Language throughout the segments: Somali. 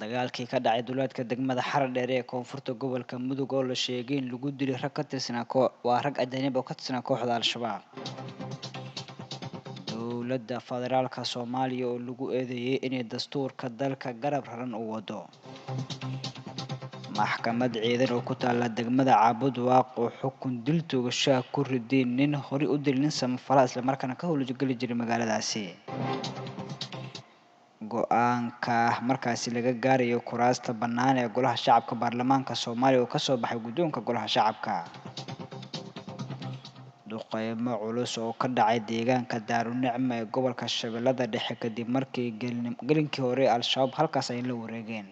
dagaalkii ka dhacay duleedka degmada Haradheer ee koonfurta gobolka Mudug oo la sheegay in lagu dilay rag ka tirsanaa waa rag ajaanib oo ka tirsanaa kooxda Al-Shabaab. Dowladda Federaalka Soomaaliya oo lagu eedeeyay inay dastuurka dalka garab raran u wado. Maxkamad ciidan oo ku taala degmada Caabudwaaq oo xukun dil toogasho ah ku riday nin hore u dilay nin samafala isla markaana ka howlgeli jiray magaaladaasi. Go'aanka markaasi laga gaarayo kuraasta bannaan ee golaha shacabka baarlamaanka Soomaaliya oo ka soo baxay guddoonka golaha shacabka. Duqeymo culus oo ka dhacay deegaanka Daarunicma ee gobolka Shabeellada Dhexe kadib markii gelinkii hore Al-Shabaab halkaas ay la wareegeen.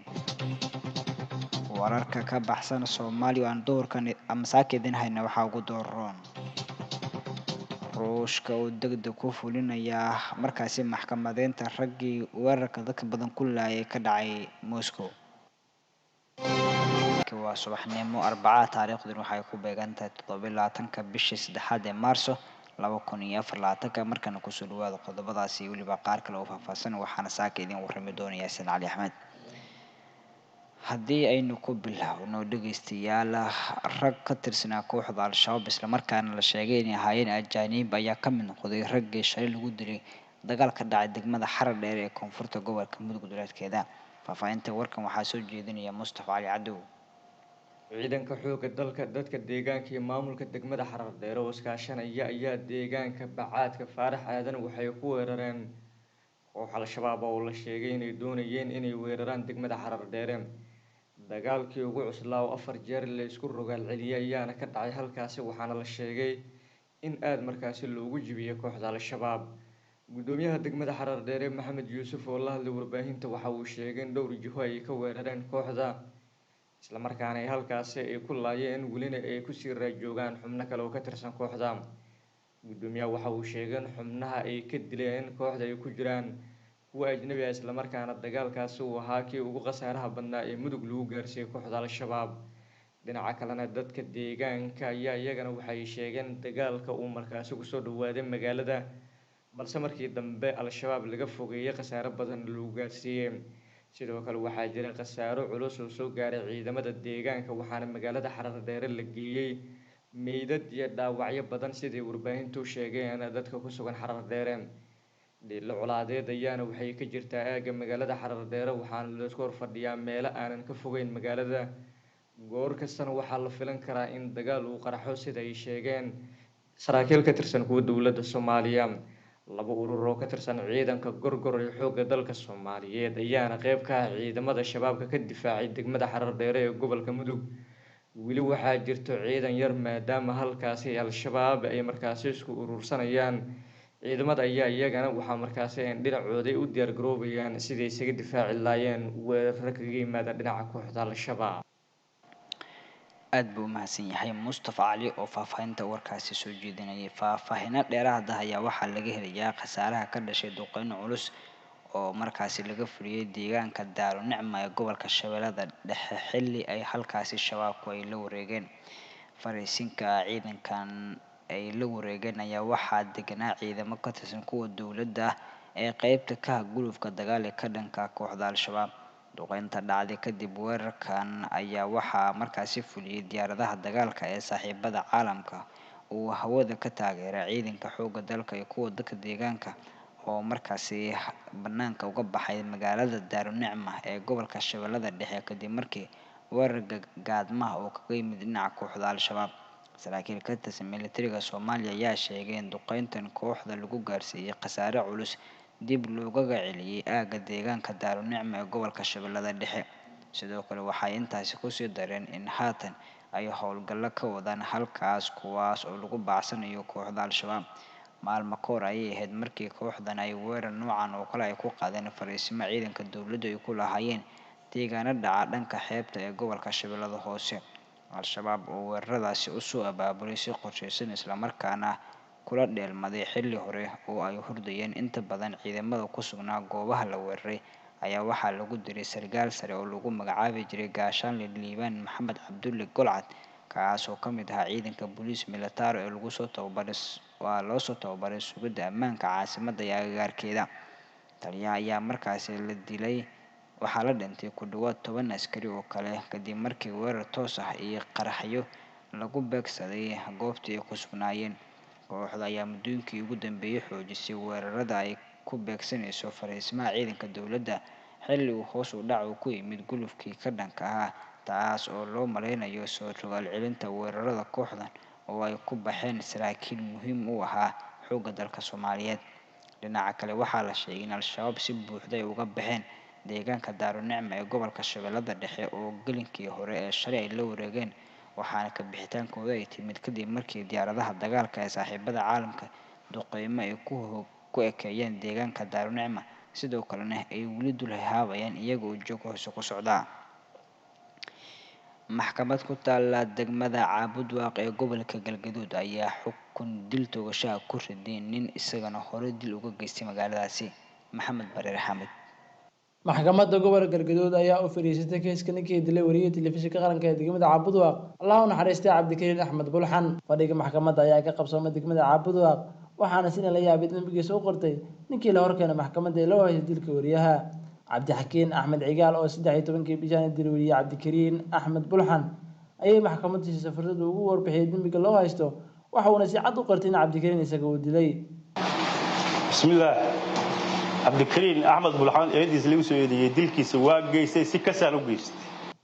Wararka ka baxsan Soomaaliya oo aan doorkan ama saakeedin hayna waxaa ugu dooran ruushka oo degdeg ku fulinaya markaasi maxkamadeynta raggii weerarka dadka badan ku laayay ka dhacay Moscow. Waa subaxnimo Arbacada taariikhduna waxay ku beegan tahay 27-ka bishii saddexaad ee Maarso 2024 markana ku soo dhawaada qodobadaasi iyo weliba qaar kale oo faahfaahsan waxaana saaka idin warrami doonaya Yaasin Cali Axmed. Haddii aynu ku bilaawno dhegeystayaal, rag ka tirsanaa kooxda Al-Shabaab isla markaana la sheegay inay ahaayeen ajaanib ayaa ka mid noqday raggii shalay lagu dilay dagaal ka dhacay degmada Haradheer ee koonfurta gobolka Mudug duleedkeeda. Faahfaahinta warkan waxaa soo jeedinaya Mustafa Cali Cadow. ciidanka xoogga dalka dadka deegaanka iyo maamulka degmada Haradheer oo iskaashanaya ayaa deegaanka Bacaadka Faarax Aadan waxay ku weerareen koox Al-Shabaab oo la sheegay inay doonayeen inay weeraraan degmada Haradheer. Dagaalkii ugu cuslaa oo 4 jeer la isku rogaal celiyay ayaana ka dhacay halkaasi waxaana la sheegay in aad markaasi loogu jibiyay kooxda Al-Shabaab. Gudoomiyaha degmada Haradheer Maxamed Yuusuf oo la hadlay warbaahinta waxa uu sheegay in dhowr jiho ay ka weerareen kooxda isla markaana ay halkaasi ay ku laayeen welina ay ku sii raajoogaan xubno kale oo ka tirsan kooxda. Gudoomiyaha waxa uu sheegay in xubnaha ay ka dileen kooxda ay ku jiraan kuwa ajnabi ah isla markaana dagaalkaasi uu ahaa kii ugu khasaaraha badnaa ee Mudug lagu gaarsiiyay kooxda Al-Shabaab. Dhinaca kalena dadka deegaanka ayaa iyagana waxay sheegeen dagaalka uu markaasi ku soo dhawaaday magaalada balse markii dambe Al-Shabaab laga fogeeyay khasaare badan lagu gaarsiiyay. Sidoo kale waxaa jira khasaaro culus oo soo gaaray ciidamada deegaanka waxaana magaalada Haradheer la geeyay meydad iyo dhaawacyo badan sidii warbaahintu sheegeen dadka ku sugan Haradheer. Dhiilo colaadeed ayaana waxay ka jirtaa aagga magaalada Haradheer waxaana la isku horfadhiyaa meelo aanan ka fogeyn magaalada. Goor kastana waxaa la filan karaa in dagaal uu qarxo sida ay sheegeen saraakiil ka tirsan kuwa dowladda Soomaaliya. Laba urur oo ka tirsan ciidanka gorgor ee xoogga dalka Soomaaliyeed ayaana qayb ka ah ciidamada shabaabka ka difaacay degmada Haradheer ee gobolka Mudug. Weli waxaa jirto ciidan yar maadaama halkaasi Al-Shabaab ay markaasi isku urursanayaan. Ciidamada ayaa iyagana waxaa markaasi dhinacooda u diyaar garoobayaan sidii isaga difaaci laayeen weerarka kaga yimaada dhinaca kooxda Al-Shabaab. Aad buu mahadsan yahay Mustafa Cali oo faahfaahinta warkaasi soo jeedinayay. Faahfaahinta dheeraad ah ayaa waxaa laga helayaa khasaaraha ka dhashay duqeyno culus oo markaasi laga fuliyay deegaanka Daarunicma ee gobolka Shabeellada Dhexe xilli ay halkaasi shabaabku ay la wareegeen. Fariisinka ciidankan ay la wareegeen ayaa waxaa deganaa ciidamo ka tirsan kuwa dowladda ee qaybta ka ah gulufka dagaal ee ka dhanka ah kooxda Al-Shabaab. Duqeynta dhacday kadib weerarkan ayaa waxaa markaasi fuliyay diyaaradaha dagaalka ee saaxiibada caalamka oo hawada ka taageera ciidanka xoogga dalka iyo kuwa dadka deegaanka oo markaasi bannaanka uga baxay magaalada Daarunicma ee gobolka Shabeellada Dhexe kadib markii weerar gaadma ah oo kaga yimid dhinaca kooxda Al-Shabaab. Saraakiil ka tirsan militariga Soomaaliya ayaa sheegay in duqeyntan kooxda lagu gaarsiiyay khasaare culus dib loogaga celiyay aagga deegaanka Daarunicma ee gobolka Shabeellada Dhexe. Sidoo kale waxay intaasi ku sii dareen in haatan ay howlgallo ka wadaan halkaas kuwaas oo lagu baacsanayo kooxda Al-Shabaab. Maalmo ka hor ayay ahayd markii kooxdan ay weerar noocan oo kale ay ku qaadeen fariisimo ciidanka dowladdu ay ku lahaayeen deegaano dhaca dhanka xeebta ee gobolka Shabeellada Hoose. Al-Shabaab oo weeraradaasi u soo abaabulay si qorsheysan isla markaana kula dheelmaday xilli hore oo ay hordayeen inta badan ciidamada ku sugnaa goobaha la weeraray ayaa waxaa lagu dilay sargaal sare oo lagu magacaabi jiray Gaashaanle Liibaan Maxamed Cabdulle Golcad kaas oo ka mid ahaa ciidanka booliis military ee loo soo tababaray sugidda ammaanka caasimadda iyo agagaarkeeda. Taliyaha ayaa markaasi la dilay waxaa la dhintay ku dhawaad 10 askari oo kale kadib markii weerar toos ah iyo qaraxyo lagu beegsaday goobtii ay ku sugnaayeen. Kooxda ayaa muddooyinkii ugu dambeeyay xoojisay weerarada ay ku beegsanayso fariisimaha ciidanka dowladda xilli uu hoos u dhac ku yimid gulufkii ka dhanka ah, taas oo loo maleynayo soo rogaal celinta weerarada kooxdan oo ay ku baxeen saraakiil muhiim u ahaa xoogga dalka Soomaaliyeed. Dhinaca kale waxaa la sheegay in Al-shabaab si buuxda ay uga baxeen deegaanka Daarunicma ee gobolka Shabeellada Dhexe oo gelinkii hore ee shalay ay la wareegeen, waxaana ka bixitaankooda ay timid kadib markii diyaaradaha dagaalka ee saaxiibada caalamka duqeymo ay ku ekeeyeen deegaanka Daarunicma, sidoo kalena ay weli dul hehaabayaan iyaga oo joog hoose ku socda. Maxkamad ku taalla degmada Caabudwaaq ee gobolka Galgaduud ayaa xukun dil toogasho ah ku riday nin isagana hore dil uga geystay magaaladaasi. Maxamed Bareer Xamed. maxkamadda gobolka Galgaduud ayaa u fariisatay kiiska ninkii dilay wariyay telefishinka qaranka ee degmada Caabudwaaq Allah u naxariistay Cabdikariin Axmed Bulxan. Fadhiga maxkamadda ayaa ka qabsoomay degmada Caabudwaaq waxaana si la yaabay dambigiisa u qortay ninkii la horkeenay maxkamadda ee loo haystay dilka wariyaha Cabdixakiin Axmed Cigaal oo 13 bishan dilay wariyay Cabdikariin Axmed Bulxan ayay maxkamaddu si safarada ugu warbixiyay dambiga loo haysto waxa uu si cad u qortay in Cabdikariin isaga uu dilay. Bismillah. Cabdikariin Axmed Bulxan eediis lagu soo eedeeyay dilkiisa waa geystay si kasaan u geystay.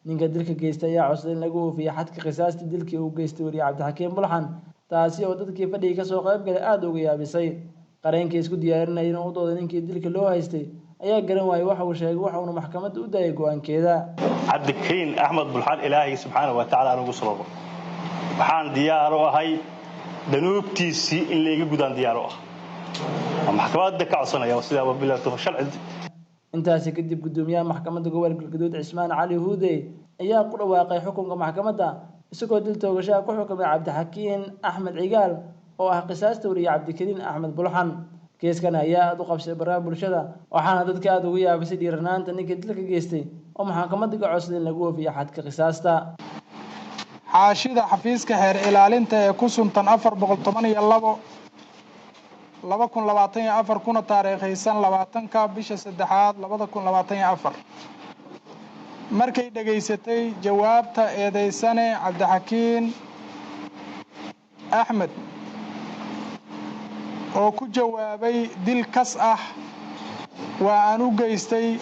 ninka dilka geystay ayaa codsaday in lagu oofiyo xadka qisaasta dilkii uu geystay wariyay Cabdixakiin Bulxan, taasi oo dadkii fadhiga ka soo qayb galay aad uga yaabisay. qareenkii isku diyaarinayay inuu u doodo ninkii dilka loo haystay ayaa garan waayay waxa uu sheegay waxa uu maxkamadda u daayay go'aankeeda. Cabdikariin Axmed Bulxan Ilaahay subxaanahu wa ta'ala ugu sababo waxaan diyaar u ahay danuubtiisii in la iga gudaan diyaar u ah maxkamadda ka codsanaya sida wabilato sharci. intaasi kadib gudoomiyaha maxkamadda gobolka Galgaduud Cismaan Cali Huudey ayaa ku dhawaaqay xukunka maxkamadda isagoo dil toogasho ku xukumay Cabdixakiin Axmed Cigaal oo ah qisaasta wariyay Cabdikariin Axmed Bulxan. kiiskan ayaa aad u qabsay baraha bulshada waxaana dadka aad uga yaabisay dhiiranaanta ninka dilka geystay oo maxkamadda ka codsaday in lagu oofiyo xadka qisaasta. xaashida xafiiska xeer ilaalinta ee ku suntan 412 kuna taariikhaysan 20ka bisha 3aad 2024 markay dhageysatay jawaabta eedeysane Cabdixakiin Axmed oo ku jawaabay dil kas ah waa aan u geystay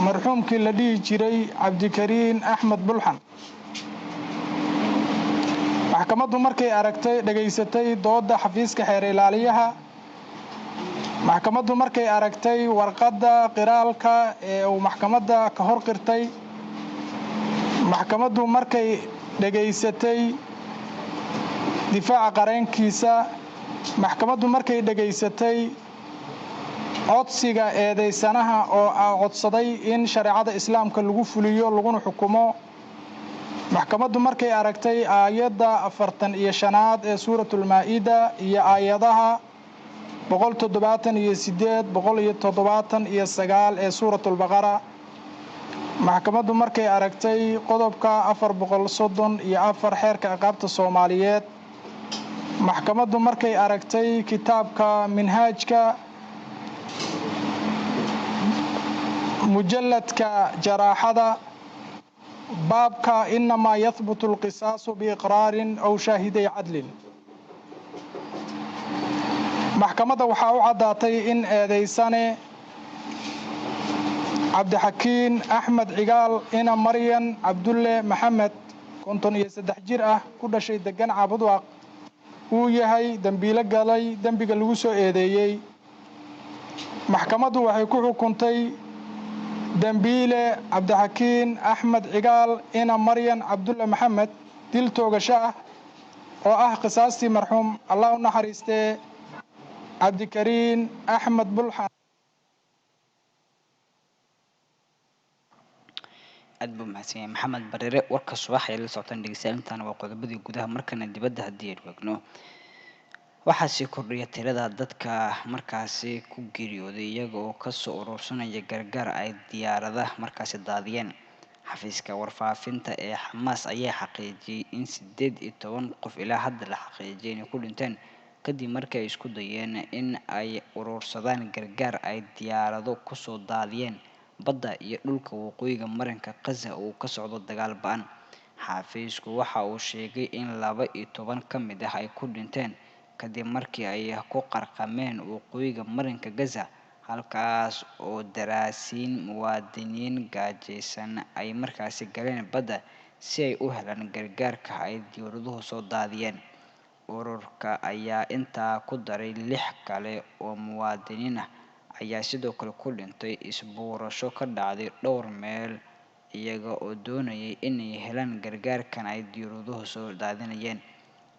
marxuumkii la dhihi jiray Cabdikariin Axmed Bulxan. maxkamaddu markay aragtay dhageysatay dooda xafiiska xeer ilaaliyaha, maxkamaddu markay aragtay warqadda qiraalka ee uu maxkamadda ka hor qirtay, maxkamaddu markay dhageysatay difaaca qareenkiisa, maxkamaddu markay dhageysatay codsiga eedeysanaha oo codsaday in shareecada islaamka lagu fuliyo laguna xukumo, maxkamaddu markay aragtay aayadda 45aad ee suuratul Maa'ida iyo aayadaha 178 179 ee suuratul Baqara, maxkamaddu markay aragtay qodobka 434 xeerka ciqaabta Soomaaliyeed, maxkamaddu markay aragtay kitaabka minhaajka mujalladka jaraaxada baabka inamaa yathbutu alqisaasu biiqraarin aw shaahiday cadlin. maxkamadda waxaa u caddaatay in eedeysane Cabdixakiin Axmed Cigaal ina Maryan Cabdulle Maxamed 53 jir ah ku dhashay degan Caabudwaaq uu yahay dambiile galay dambiga lagu soo eedeeyay. maxkamaddu waxay ku xukuntay dambiile Cabdixakiin Axmed Cigaal ina Maryan Cabdulle Maxamed dil toogasho ah oo ah qisaastii marxuum Allah u naxariistay Cabdikariin Axmed Bulxan. aad buu mahadsan yahay Maxamed Bareere. warka subax ee la socotaan dhegeystayaashan waa qodobadii gudaha markana dibadda haddii ay wagno waxaa sii kordhaya tirada dadka markaasi ku geeriyooday iyaga oo ka soo urursanaya gargaar ay diyaaradaha markaasi daadiyeen. xafiiska warfaafinta ee Xamaas ayaa xaqiijiyay in 18 qof ilaa hadda la xaqiijiyay inay ku dhinteen kadib markii ay isku dayeen in ay urursadaan gargaar ay diyaarado ku soo daadiyeen badda iyo dhulka waqooyiga marinka Gaza uu ka socdo dagaal ba'an. Xafiisku waxa uu sheegay in 12 ka mid ah ay ku dhinteen kadib markii ay ku qarqameen waqooyiga marinka Gaza, halkaas oo daraasiin muwaadiniin gaajaysan ay markaasi galeen badda si ay u helaan gargaarka ay diyuuraduhu soo daadiyeen. Ururka ayaa intaa ku daray 6 kale oo muwaadiniin ah ayaa sidoo kale ku dhintay isbuurasho ka dhacday dhowr meel iyaga oo doonayay inay helaan gargaarkan ay diyuuraduhu soo daadinayeen.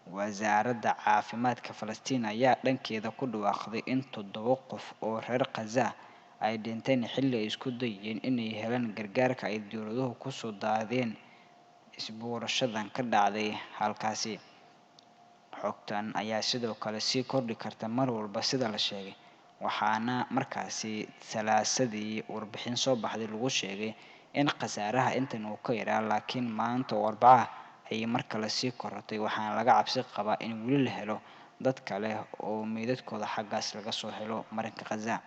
Wasaaradda Caafimaadka Falastiin ayaa dhankeeda ku dhawaaqday in 7 qof oo reer Gaza ay dhinteen xilli ay isku dayayeen inay helaan gargaarka ay diyuuraduhu ku soo daadiyeen isbuurashadan ka dhacday halkaasi. Xogtan ayaa sidoo kale sii kordhi karta mar walba sida la sheegay, waxaana markaasi Salaasadii warbixin soo baxday lagu sheegay in khasaaraha intan uu ka yaraa, laakiin maanta oo Arbaco ah ayay mar kale sii korortay waxaana laga cabsi qabaa in weli la helo dad kale oo meydadkooda xaggaas laga soo helo marinka Gaza.